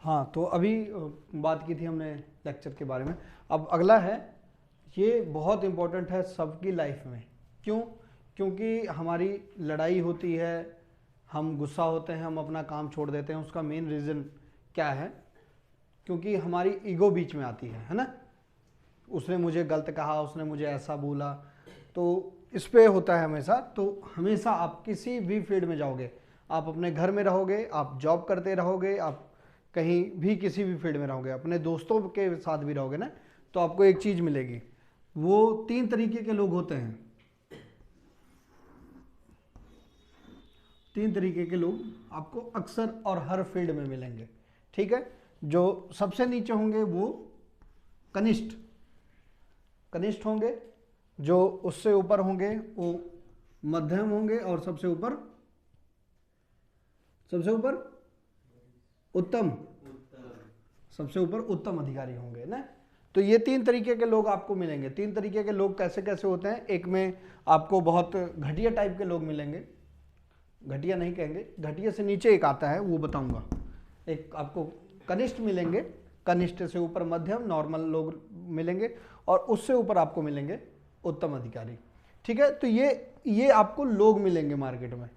हाँ, तो अभी बात की थी हमने लेक्चर के बारे में। अब अगला है, ये बहुत इम्पोर्टेंट है सबकी लाइफ में। क्यों? क्योंकि हमारी लड़ाई होती है, हम गुस्सा होते हैं, हम अपना काम छोड़ देते हैं। उसका मेन रीज़न क्या है? क्योंकि हमारी ईगो बीच में आती है ना। उसने मुझे गलत कहा, उसने मुझे ऐसा बोला, तो इस पे होता है हमेशा। तो हमेशा आप किसी भी फील्ड में जाओगे, आप अपने घर में रहोगे, आप जॉब करते रहोगे, आप कहीं भी किसी भी फील्ड में रहोगे, अपने दोस्तों के साथ भी रहोगे ना, तो आपको एक चीज़ मिलेगी। वो 3 तरीके के लोग होते हैं। 3 तरीके के लोग आपको अक्सर और हर फील्ड में मिलेंगे। ठीक है? जो सबसे नीचे होंगे वो कनिष्ठ होंगे, जो उससे ऊपर होंगे वो मध्यम होंगे, और सबसे ऊपर उत्तम, सबसे ऊपर उत्तम अधिकारी होंगे ना। तो ये 3 तरीके के लोग आपको मिलेंगे। 3 तरीके के लोग कैसे कैसे होते हैं? एक में आपको बहुत घटिया टाइप के लोग मिलेंगे, घटिया नहीं कहेंगे, घटिया से नीचे एक आता है, वो बताऊंगा। एक आपको कनिष्ठ मिलेंगे, कनिष्ठ से ऊपर मध्यम नॉर्मल लोग मिलेंगे, और उससे ऊपर आपको मिलेंगे उत्तम अधिकारी। ठीक है? तो ये आपको लोग मिलेंगे मार्केट में।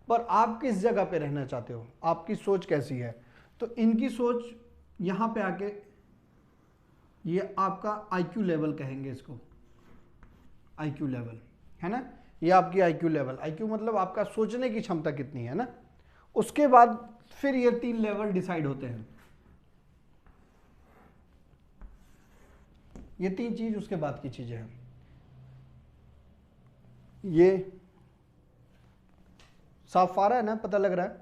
पर आप किस जगह पे रहना चाहते हो, आपकी सोच कैसी है? तो इनकी सोच यहाँ पे आके, ये आपका आईक्यू लेवल कहेंगे इसको, आईक्यू लेवल है ना। ये आपकी आईक्यू लेवल, आईक्यू मतलब आपका सोचने की क्षमता कितनी है ना। उसके बाद फिर ये 3 लेवल डिसाइड होते हैं। ये 3 चीज उसके बाद की चीजें हैं। ये साफ आ रहा है ना, पता लग रहा है?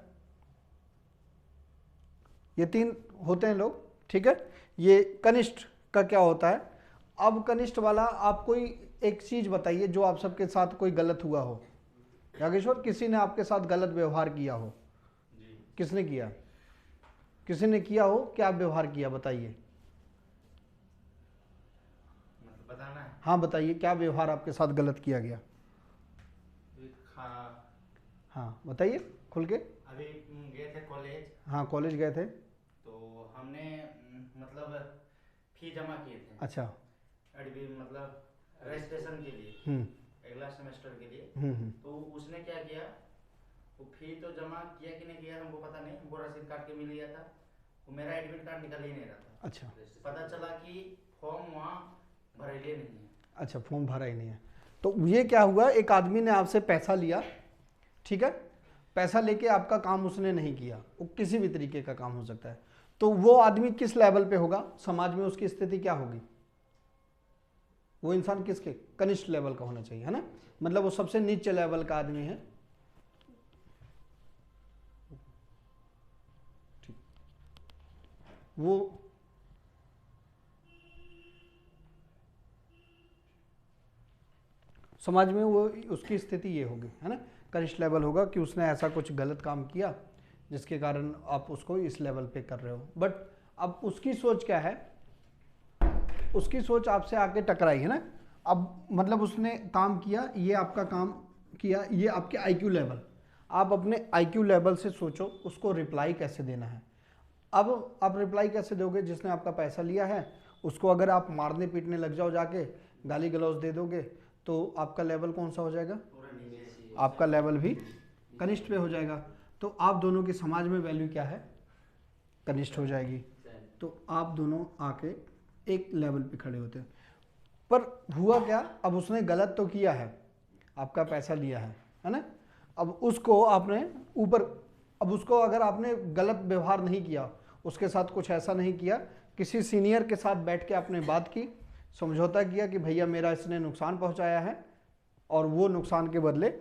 ये 3 होते हैं लोग। ठीक है? ये कनिष्ठ का क्या होता है? अब कनिष्ठ वाला, आप कोई एक चीज बताइए जो आप सबके साथ कोई गलत हुआ हो। यागेश्वर, किसी ने आपके साथ गलत व्यवहार किया हो? किसने किया? किसी ने किया हो, क्या व्यवहार किया बताइए। बताना है? हाँ बताइए, क्या व्यवहार आपके साथ गलत किया गया? हाँ बताइए खुल के। अभी गए थे कॉलेज। हाँ कॉलेज गए थे। तो हमने मतलब फी जमा किए थे। अच्छा। मतलब रजिस्ट्रेशन के लिए, अगला सेमेस्टर के लिए। तो उसने क्या किया, वो फी तो जमा किया कि नहीं किया हमको पता नहीं, वो रसीद काट के मिल गया था, वो मेरा एडमिट कार्ड निकल ही नहीं रहा था। अच्छा। पता चला कि फॉर्म वहाँ भरेले नहीं है। अच्छा, फॉर्म भरा ही नहीं है। तो ये क्या हुआ, एक आदमी ने आपसे पैसा लिया, ठीक है, पैसा लेके आपका काम उसने नहीं किया, वो किसी भी तरीके का काम हो सकता है, तो वो आदमी किस लेवल पे होगा, समाज में उसकी स्थिति क्या होगी? वो इंसान किसके, कनिष्ठ लेवल का होना चाहिए, है ना, मतलब वो सबसे नीचे लेवल का आदमी है। ठीक, वो समाज में वो उसकी स्थिति ये होगी, है ना, कनिष्ठ लेवल होगा कि उसने ऐसा कुछ गलत काम किया जिसके कारण आप उसको इस लेवल पे कर रहे हो। बट अब उसकी सोच क्या है, उसकी सोच आपसे आके टकराई है ना। अब मतलब उसने काम किया, ये आपका काम किया, ये आपके आईक्यू लेवल, आप अपने आईक्यू लेवल से सोचो उसको रिप्लाई कैसे देना है। अब आप रिप्लाई कैसे दोगे, जिसने आपका पैसा लिया है उसको अगर आप मारने पीटने लग जाओ, जाके गाली गलौज दे दोगे, तो आपका लेवल कौन सा हो जाएगा? आपका लेवल भी कनिष्ठ पे हो जाएगा। तो आप दोनों की समाज में वैल्यू क्या है? कनिष्ठ हो जाएगी। तो आप दोनों आके एक लेवल पे खड़े होते हैं। पर हुआ क्या, अब उसने गलत तो किया है, आपका पैसा लिया है ना, अब उसको आपने ऊपर, अब उसको अगर आपने गलत व्यवहार नहीं किया, उसके साथ कुछ ऐसा नहीं किया, किसी सीनियर के साथ बैठ के आपने बात की, समझौता किया कि भैया मेरा इसने नुकसान पहुंचाया है, और वो नुकसान के बदले,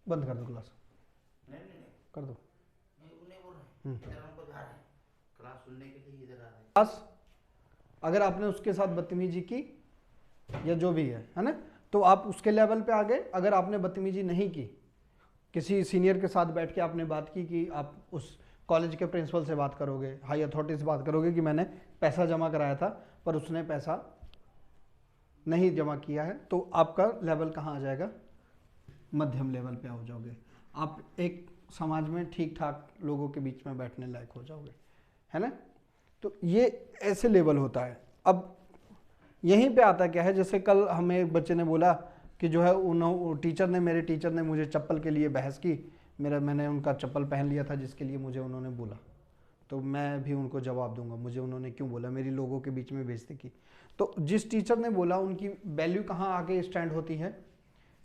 बंद कर दो क्लास, नहीं कर दो क्लास सुनने के लिए इधर आ रहे हैं। क्लास, अगर आपने उसके साथ बदतमीजी की या जो भी है ना, तो आप उसके लेवल पे आ गए। अगर आपने बदतमीजी नहीं की, किसी सीनियर के साथ बैठ के आपने बात की कि आप उस कॉलेज के प्रिंसिपल से बात करोगे, हाई अथॉरिटी से बात करोगे कि मैंने पैसा जमा कराया था पर उसने पैसा नहीं जमा किया है, तो आपका लेवल कहाँ आ जाएगा? मध्यम लेवल पे हो जाओगे। आप एक समाज में ठीक ठाक लोगों के बीच में बैठने लायक हो जाओगे, है ना। तो ये ऐसे लेवल होता है। अब यहीं पे आता क्या है, जैसे कल हमें एक बच्चे ने बोला कि जो है मेरे टीचर ने मुझे चप्पल के लिए बहस की, मैंने उनका चप्पल पहन लिया था जिसके लिए मुझे उन्होंने बोला, तो मैं भी उनको जवाब दूंगा मुझे उन्होंने क्यों बोला, मेरी लोगों के बीच में बेइज्जती की। तो जिस टीचर ने बोला उनकी वैल्यू कहाँ आके स्टैंड होती है,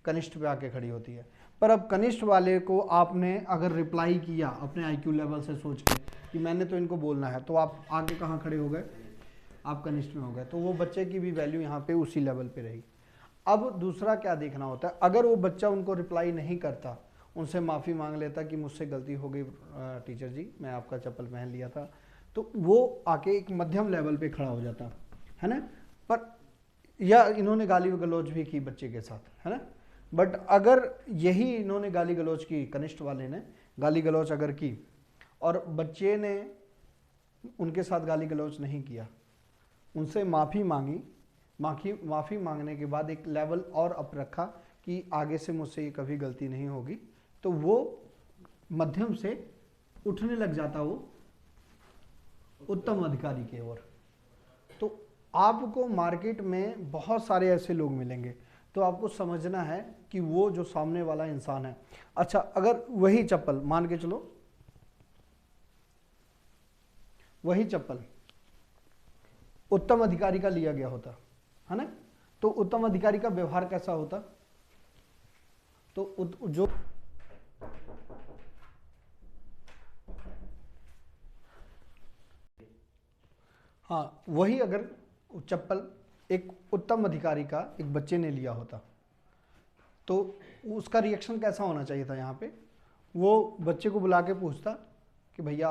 कनिष्ठ पे आके खड़ी होती है। पर अब कनिष्ठ वाले को आपने अगर रिप्लाई किया अपने आईक्यू लेवल से सोच के कि मैंने तो इनको बोलना है, तो आप आगे कहाँ खड़े हो गए, आप कनिष्ठ में हो गए। तो वो बच्चे की भी वैल्यू यहाँ पे उसी लेवल पे रहेगी। अब दूसरा क्या देखना होता है, अगर वो बच्चा उनको रिप्लाई नहीं करता, उनसे माफ़ी मांग लेता कि मुझसे गलती हो गई टीचर जी, मैं आपका चप्पल पहन लिया था, तो वो आके एक मध्यम लेवल पे खड़ा हो जाता है ना। पर या इन्होंने गाली गलौज भी की बच्चे के साथ, है ना। बट अगर यही इन्होंने गाली गलौज की, कनिष्ठ वाले ने गाली गलौज अगर की और बच्चे ने उनके साथ गाली गलौज नहीं किया, उनसे माफ़ी मांगी, माफ़ी मांगने के बाद एक लेवल और अप रखा कि आगे से मुझसे ये कभी गलती नहीं होगी, तो वो मध्यम से उठने लग जाता वो उत्तम अधिकारी की ओर। तो आपको मार्केट में बहुत सारे ऐसे लोग मिलेंगे, तो आपको समझना है कि वो जो सामने वाला इंसान है। अच्छा, अगर वही चप्पल मान के चलो, वही चप्पल उत्तम अधिकारी का लिया गया होता है ना, तो उत्तम अधिकारी का व्यवहार कैसा होता, तो जो हाँ, वही अगर चप्पल एक उत्तम अधिकारी का एक बच्चे ने लिया होता, तो उसका रिएक्शन कैसा होना चाहिए था। यहाँ पे वो बच्चे को बुला के पूछता कि भैया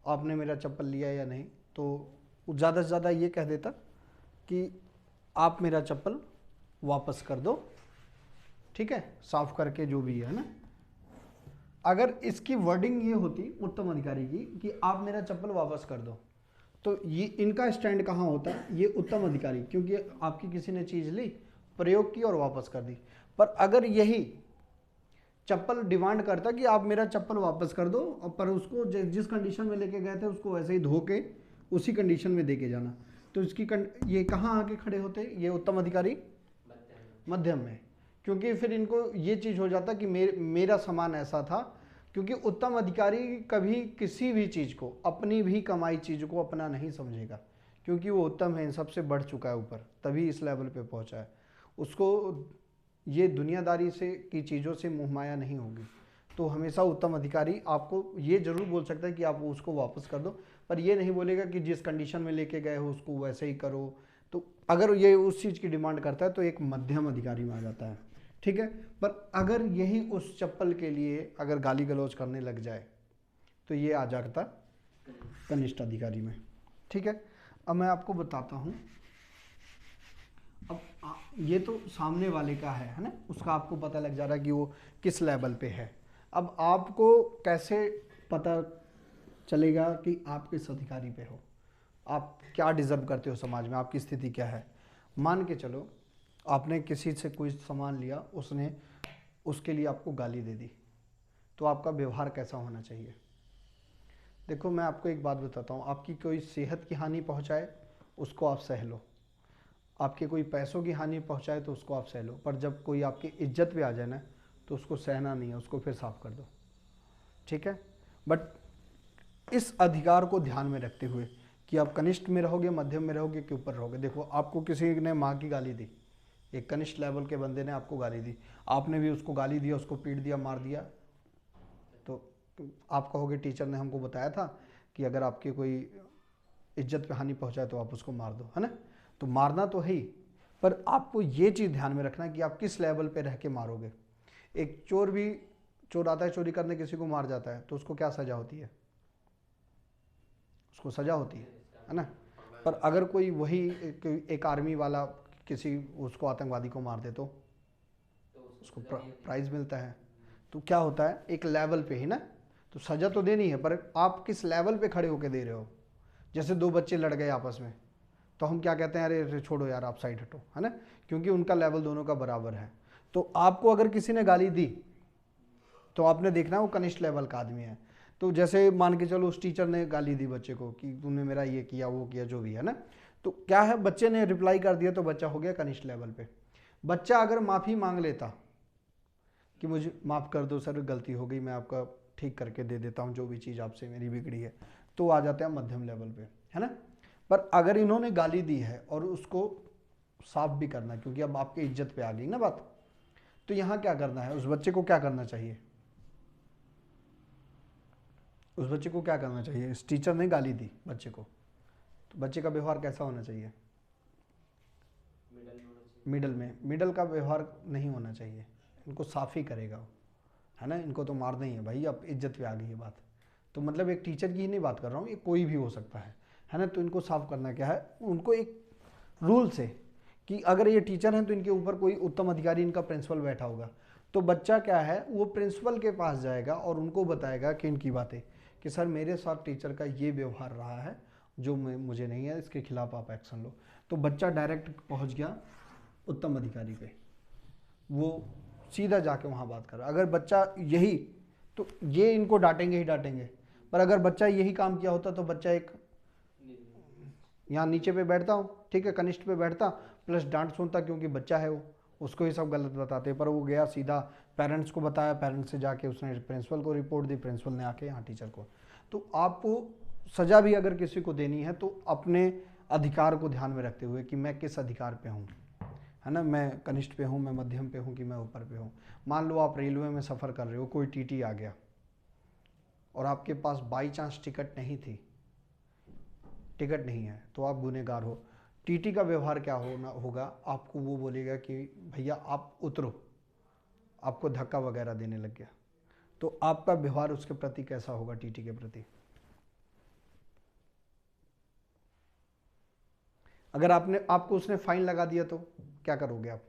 आपने मेरा चप्पल लिया या नहीं, तो ज़्यादा से ज़्यादा ये कह देता कि आप मेरा चप्पल वापस कर दो, ठीक है, साफ करके जो भी है ना। अगर इसकी वर्डिंग ये होती उत्तम अधिकारी की कि आप मेरा चप्पल वापस कर दो, तो ये इनका स्टैंड कहाँ होता है, ये उत्तम अधिकारी, क्योंकि आपकी किसी ने चीज़ ली, प्रयोग की और वापस कर दी। पर अगर यही चप्पल डिमांड करता कि आप मेरा चप्पल वापस कर दो, पर उसको जिस कंडीशन में लेके गए थे उसको वैसे ही धो के उसी कंडीशन में दे के जाना, तो इसकी ये कहाँ आके खड़े होते, ये उत्तम अधिकारी मध्यम में। क्योंकि फिर इनको ये चीज़ हो जाता कि मेरा सामान ऐसा था, क्योंकि उत्तम अधिकारी कभी किसी भी चीज़ को, अपनी भी कमाई चीज़ को अपना नहीं समझेगा, क्योंकि वो उत्तम है, इन सबसे बढ़ चुका है ऊपर, तभी इस लेवल पे पहुंचा है। उसको ये दुनियादारी से की चीज़ों से मोहमाया नहीं होगी। तो हमेशा उत्तम अधिकारी आपको ये जरूर बोल सकता है कि आप उसको वापस कर दो, पर ये नहीं बोलेगा कि जिस कंडीशन में लेके गए हो उसको वैसे ही करो। तो अगर ये उस चीज़ की डिमांड करता है तो एक मध्यम अधिकारी में आ जाता है, ठीक है। पर अगर यही उस चप्पल के लिए अगर गाली गलौज करने लग जाए तो ये आ जाता कनिष्ठ अधिकारी में, ठीक है। अब मैं आपको बताता हूँ, अब ये तो सामने वाले का है ना, उसका आपको पता लग जा रहा है कि वो किस लेवल पे है। अब आपको कैसे पता चलेगा कि आप किस अधिकारी पे हो, आप क्या डिज़र्व करते हो समाज में, आपकी स्थिति क्या है। मान के चलो आपने किसी से कोई सामान लिया, उसने उसके लिए आपको गाली दे दी, तो आपका व्यवहार कैसा होना चाहिए। देखो मैं आपको एक बात बताता हूँ, आपकी कोई सेहत की हानि पहुँचाए उसको आप सह लो, आपके कोई पैसों की हानि पहुँचाए तो उसको आप सह लो, पर जब कोई आपकी इज्जत पे आ जाए ना तो उसको सहना नहीं है, उसको फिर साफ कर दो, ठीक है। बट इस अधिकार को ध्यान में रखते हुए कि आप कनिष्ठ में रहोगे, मध्यम में रहोगे कि ऊपर रहोगे। देखो आपको किसी ने माँ की गाली दी, एक कनिष्ठ लेवल के बंदे ने आपको गाली दी, आपने भी उसको गाली दिया, उसको पीट दिया, मार दिया, तो आप कहोगे टीचर ने हमको बताया था कि अगर आपके कोई इज्जत पे हानि पहुंचाए तो आप उसको मार दो, है ना। तो मारना तो है ही, पर आपको ये चीज़ ध्यान में रखना है कि आप किस लेवल पे रह के मारोगे। एक चोर आता है चोरी करने, किसी को मार जाता है तो उसको क्या सज़ा होती है, उसको सज़ा होती है ना। पर अगर कोई वही एक आर्मी वाला किसी उसको आतंकवादी को मार दे तो उसको प्राइज़ मिलता है। तो क्या होता है, एक लेवल पे ही ना, तो सज़ा तो देनी है, पर आप किस लेवल पे खड़े होकर दे रहे हो। जैसे दो बच्चे लड़ गए आपस में, तो हम क्या कहते हैं, अरे छोड़ो यार आप साइड हटो, है ना, क्योंकि उनका लेवल दोनों का बराबर है। तो आपको अगर किसी ने गाली दी तो आपने देखना वो कनिष्ठ लेवल का आदमी है। तो जैसे मान के चलो उस टीचर ने गाली दी बच्चे को कि तूने मेरा ये किया वो किया जो भी है ना, तो क्या है बच्चे ने रिप्लाई कर दिया तो बच्चा हो गया कनिष्ठ लेवल पे। बच्चा अगर माफ़ी मांग लेता कि मुझे माफ़ कर दो सर, गलती हो गई, मैं आपका ठीक करके दे देता हूँ जो भी चीज़ आपसे मेरी बिगड़ी है, तो आ जाते हैं मध्यम लेवल पे, है ना। पर अगर इन्होंने गाली दी है और उसको साफ भी करना, क्योंकि अब आपकी इज्जत पे आ गई ना बात, तो यहाँ क्या करना है, उस बच्चे को क्या करना चाहिए, उस बच्चे को क्या करना चाहिए। इस टीचर ने गाली दी बच्चे को, तो बच्चे का व्यवहार कैसा होना चाहिए, मिडल का व्यवहार नहीं होना चाहिए, इनको साफ ही करेगा वो, है ना। इनको तो मारना ही है भाई, अब इज्जत पे आ गई है बात। तो मतलब एक टीचर की ही नहीं बात कर रहा हूँ, ये कोई भी हो सकता है ना। तो इनको साफ करना क्या है, उनको एक रूल से कि अगर ये टीचर हैं तो इनके ऊपर कोई उत्तम अधिकारी, इनका प्रिंसिपल बैठा होगा, तो बच्चा क्या है वो प्रिंसिपल के पास जाएगा और उनको बताएगा कि इनकी बातें, कि सर मेरे साथ टीचर का ये व्यवहार रहा है जो मुझे नहीं है, इसके खिलाफ आप एक्शन लो। तो बच्चा डायरेक्ट पहुंच गया उत्तम अधिकारी पे, वो सीधा जाके वहाँ बात कर रहा। अगर बच्चा यही, तो ये इनको डांटेंगे ही डांटेंगे, पर अगर बच्चा यही काम किया होता तो बच्चा एक यहाँ नीचे पे बैठता हूँ, ठीक है, कनिष्ठ पे बैठता प्लस डांट सुनता, क्योंकि बच्चा है वो, उसको ही सब गलत बताते। पर वो गया सीधा पेरेंट्स को बताया, पेरेंट्स से जाके उसने प्रिंसिपल को रिपोर्ट दी, प्रिंसिपल ने आके यहाँ टीचर को। तो आपको सज़ा भी अगर किसी को देनी है तो अपने अधिकार को ध्यान में रखते हुए कि मैं किस अधिकार पे हूँ, है ना, मैं कनिष्ठ पे हूँ, मैं मध्यम पे हूँ कि मैं ऊपर पे हूँ। मान लो आप रेलवे में सफ़र कर रहे हो, कोई टीटी आ गया और आपके पास बाई चांस टिकट नहीं थी, टिकट नहीं है, तो आप गुनहगार हो। टीटी का व्यवहार क्या होगा, आपको वो बोलेगा कि भैया आप उतरो, आपको धक्का वगैरह देने लग गया, तो आपका व्यवहार उसके प्रति कैसा होगा, टीटी के प्रति। अगर आपको उसने फाइन लगा दिया तो क्या करोगे आप,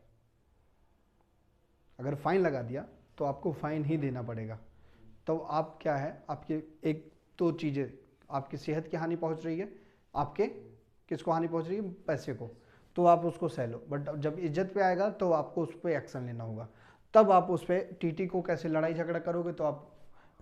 अगर फाइन लगा दिया तो आपको फाइन ही देना पड़ेगा। तो आप क्या है, आपके एक तो चीज़ें, आपकी सेहत की हानि पहुंच रही है, आपके किसको हानि पहुंच रही है, पैसे को, तो आप उसको सह लो। बट जब इज्जत पे आएगा तो आपको उस पर एक्शन लेना होगा। तब आप उस पर टीटी को कैसे लड़ाई झगड़ा करोगे, तो आप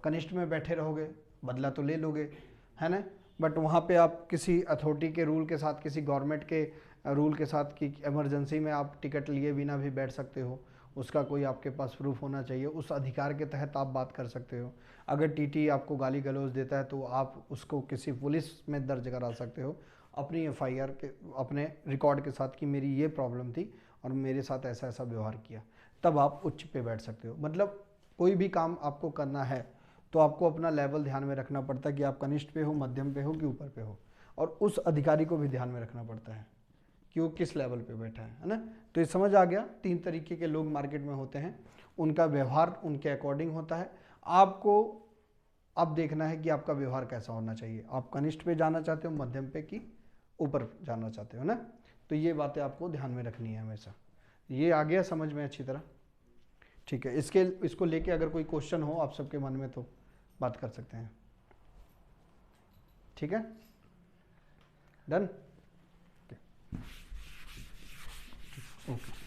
कनिष्ठ में बैठे रहोगे, बदला तो ले लोगे, है ना। बट वहाँ पे आप किसी अथॉरिटी के रूल के साथ, किसी गवर्नमेंट के रूल के साथ कि इमरजेंसी में आप टिकट लिए बिना भी बैठ सकते हो, उसका कोई आपके पास प्रूफ होना चाहिए, उस अधिकार के तहत आप बात कर सकते हो। अगर टीटी आपको गाली गलौज देता है तो आप उसको किसी पुलिस में दर्ज करा सकते हो अपनी एफआईआर के, अपने रिकॉर्ड के साथ कि मेरी ये प्रॉब्लम थी और मेरे साथ ऐसा ऐसा व्यवहार किया, तब आप उच्च पे बैठ सकते हो। मतलब कोई भी काम आपको करना है तो आपको अपना लेवल ध्यान में रखना पड़ता है कि आप कनिष्ठ पे हो, मध्यम पे हो कि ऊपर पे हो, और उस अधिकारी को भी ध्यान में रखना पड़ता है कि वो किस लेवल पे बैठा है ना। तो ये समझ आ गया, 3 तरीके के लोग मार्केट में होते हैं, उनका व्यवहार उनके अकॉर्डिंग होता है। आपको अब देखना है कि आपका व्यवहार कैसा होना चाहिए, आप कनिष्ठ पे जाना चाहते हो, मध्यम पे कि ऊपर जाना चाहते हो ना। तो ये बातें आपको ध्यान में रखनी है हमेशा। ये आ गया समझ में अच्छी तरह, ठीक है। इसको लेके अगर कोई क्वेश्चन हो आप सबके मन में तो बात कर सकते हैं, ठीक है, डन, ओके।